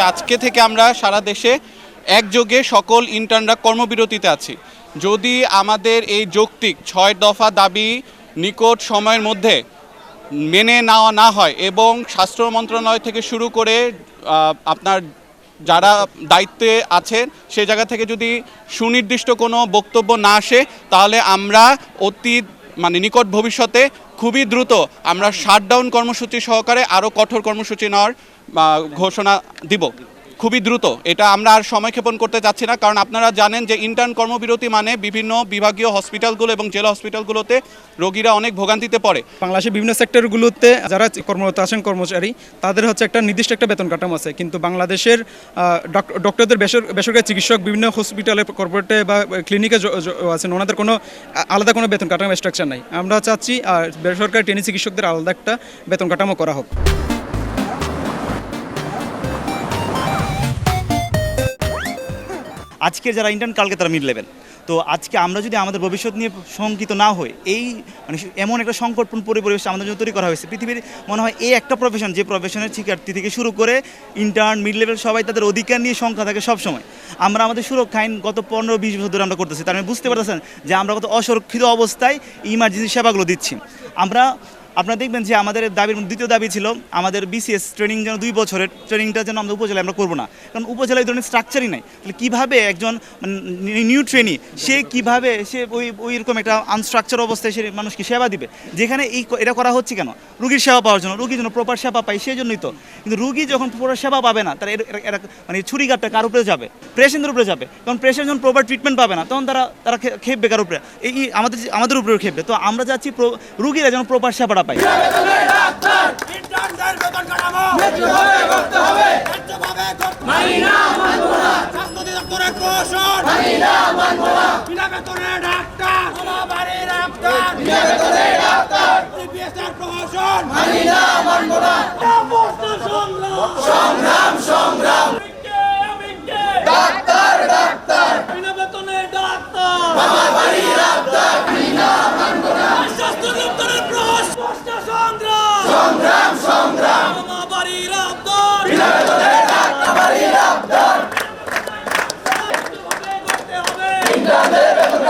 আজকে থেকে আমরা সারা দেশে একযোগে সকল ইন্টার্নরা কর্মবিরতিতে আছি। যদি আমাদের এই যৌক্তিক 6 দফা দাবি নিকট সময়ের মধ্যে মেনে নেওয়া না হয় এবং স্বাস্থ্য মন্ত্রণালয় থেকে শুরু করে আপনার যারা দায়িত্বে আছেন সেই জায়গা থেকে যদি সুনির্দিষ্ট কোনো বক্তব্য না আসে, তাহলে আমরা নিকট ভবিষ্যতে খুবই দ্রুত আমরা শাটডাউন কর্মসূচি সহকারে আরও কঠোর কর্মসূচি নেওয়ার ঘোষণা দিব খুবই দ্রুত। এটা আমরা আর সময়ক্ষেপণ করতে চাচ্ছি না, কারণ আপনারা জানেন যে ইন্টার্ন কর্মবিরতি মানে বিভিন্ন বিভাগীয় হসপিটালগুলো এবং জেলা হসপিটালগুলোতে রোগীরা অনেক ভোগান্তিতে পড়ে। বাংলাদেশের বিভিন্ন সেক্টরগুলোতে যারা কর্মরত আছেন কর্মচারী, তাদের হচ্ছে একটা নির্দিষ্ট একটা বেতন কাঠামো আছে, কিন্তু বাংলাদেশের ডক্টরদের বেসরকারি চিকিৎসক বিভিন্ন হসপিটালে কর্পোরেটে বা ক্লিনিকে আছেন, ওনাদের কোনো আলাদা কোনো বেতন কাঠামো স্ট্রাকচার নাই। আমরা চাচ্ছি বেসরকারি ট্রেনি চিকিৎসকদের আলাদা একটা বেতন কাঠামো করা হোক। আজকে যারা ইন্টার্ন, কালকে তারা মিড লেভেল। তো আজকে আমরা যদি আমাদের ভবিষ্যৎ নিয়ে শঙ্কিত না হই, এই এমন একটা সংকটপূর্ণ পরিবেশ আমাদের জন্য তৈরি করা হয়েছে। পৃথিবীর মনে হয় এই একটা প্রফেশন, যে প্রফেশনের শিক্ষার্থী থেকে শুরু করে ইন্টার্ন, মিড লেভেল সবাই তাদের অধিকার নিয়ে সংখ্যা থাকে সবসময়। আমরা আমাদের সুরক্ষা আইন গত 15-20 বছর ধরে আমরা করতেছি, তার মানে বুঝতে পারতেছেন যে আমরা কত অসুরক্ষিত অবস্থায় ইমার্জেন্সি সেবাগুলো দিচ্ছি। আপনারা দেখবেন যে আমাদের দাবির দ্বিতীয় দাবি ছিল আমাদের BCS ট্রেনিং যেন 2 বছরের ট্রেনিংটা যেন আমরা উপজেলায় আমরা করবো না, কারণ উপজেলায় এই ধরনের স্ট্রাকচারই নাই। তাহলে কীভাবে একজন নিউ ট্রেনি সে কীভাবে ওই রকম একটা আনস্ট্রাকচার অবস্থায় সে মানুষকে সেবা দিবে, যেখানে এটা করা হচ্ছে কেন? রুগীর সেবা পাওয়ার জন্য, রুগীর জন্য প্রপার সেবা পায় সেই জন্যই তো। কিন্তু রুগী যখন প্রপার সেবা পাবে না, তারা ছুরিঘাটটা কার উপরে যাবে? পেশেন্টের উপরে যাবে, কারণ পেশেন্ট যখন প্রপার ট্রিটমেন্ট পাবে না, তখন তারা খেপবে কার উপরে? আমাদের উপরেও খেপবে। তো আমরা চাচ্ছি রুগীরা যেন প্রপার সেবাটা পাই। সংগ্রাম সংগ্রাম ডাক্তার ডাক্তার বিনা বেতনে ডাক্তার বাবা বাড়ি ডাক্তার বিনা মানব না স্বাস্থ্য দপ্তরের প্রশাসন সংগ্রাম সংগ্রাম সংগ্রাম বাবা বাড়ি ডাক্তার বিনা বেতনে ডাক্তার বাড়ি ডাক্তার ইন্টারনেট বেতন